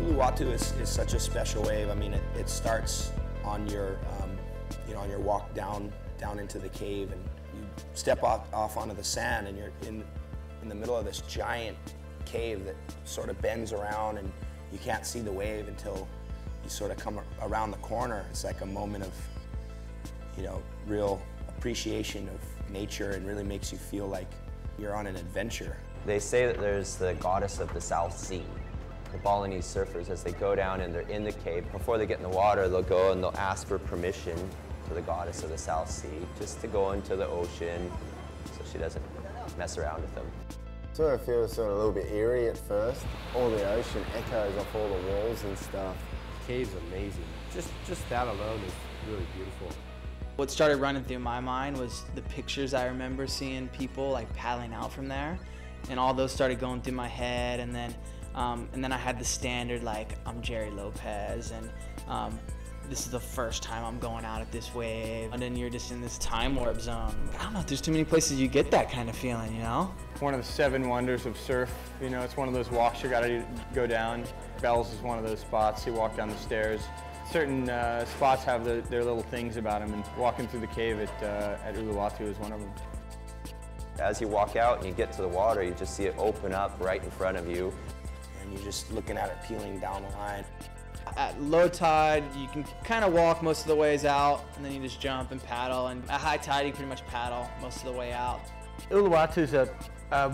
Uluwatu is such a special wave. I mean, it starts on your, on your walk down into the cave, and you step off onto the sand, and you're in the middle of this giant cave that sort of bends around, and you can't see the wave until you sort of come around the corner. It's like a moment of, real appreciation of nature, and really makes you feel like you're on an adventure. They say that there's the goddess of the South Sea. The Balinese surfers, as they go down and they're in the cave, before they get in the water, they'll go and they'll ask for permission to the goddess of the South Sea, just to go into the ocean so she doesn't mess around with them. Sort of feels sort of a little bit eerie at first. All the ocean echoes off all the walls and stuff. The cave's amazing. Just that alone is really beautiful. What started running through my mind was the pictures I remember seeing people like paddling out from there, and all those started going through my head. And then I had the standard, like, I'm Jerry Lopez, and this is the first time I'm going out at this wave. And then you're just in this time warp zone. I don't know if there's too many places you get that kind of feeling, One of the 7 wonders of surf, it's one of those walks you gotta go down. Bells is one of those spots. You walk down the stairs. Certain spots have their little things about them, and walking through the cave at Uluwatu is one of them. As you walk out and you get to the water, you just see it open up right in front of you. And you're just looking at it peeling down the line. At low tide, you can kind of walk most of the ways out, and then you just jump and paddle. And at high tide, you pretty much paddle most of the way out. Uluwatu's a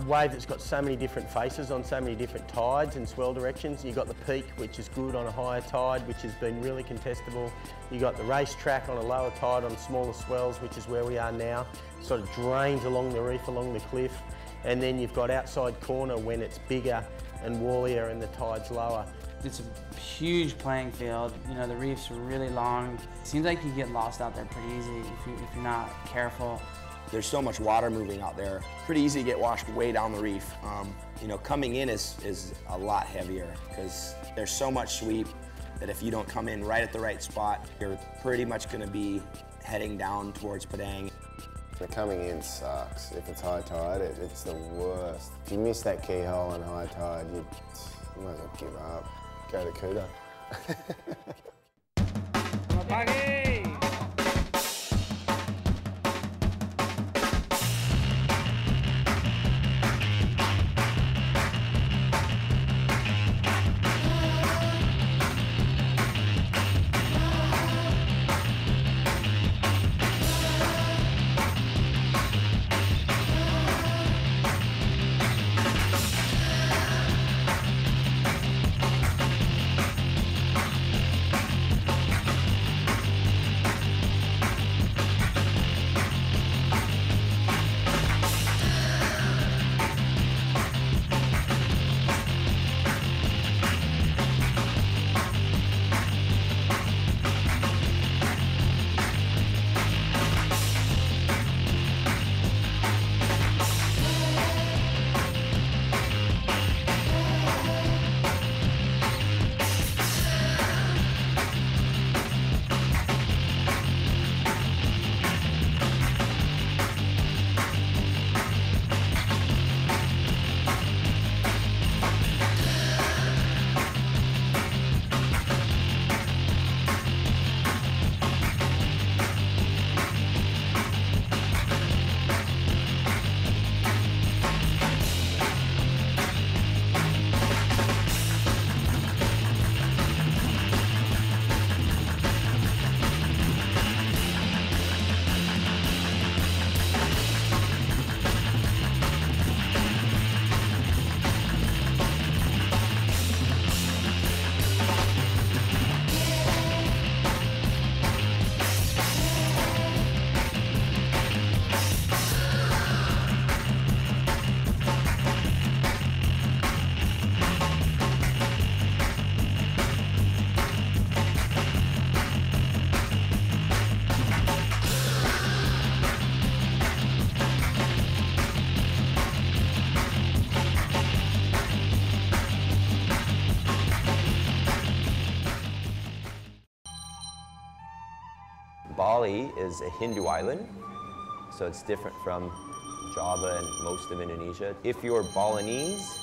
wave that's got so many different faces on so many different tides and swell directions. You've got the peak, which is good on a higher tide, which has been really contestable. You've got the racetrack on a lower tide on smaller swells, which is where we are now. Sort of drains along the reef, along the cliff. And then you've got outside corner when it's bigger and wallier and the tide's lower. It's a huge playing field. The reef's really long. It seems like you get lost out there pretty easy if you're not careful. There's so much water moving out there. Pretty easy to get washed way down the reef. Coming in is a lot heavier because there's so much sweep that if you don't come in right at the right spot, you're pretty much going to be heading down towards Padang. The coming in sucks. If it's high tide, it's the worst. If you miss that keyhole on high tide, you might as well give up. Go to Kuta. Bali is a Hindu island, so it's different from Java and most of Indonesia. If you're Balinese,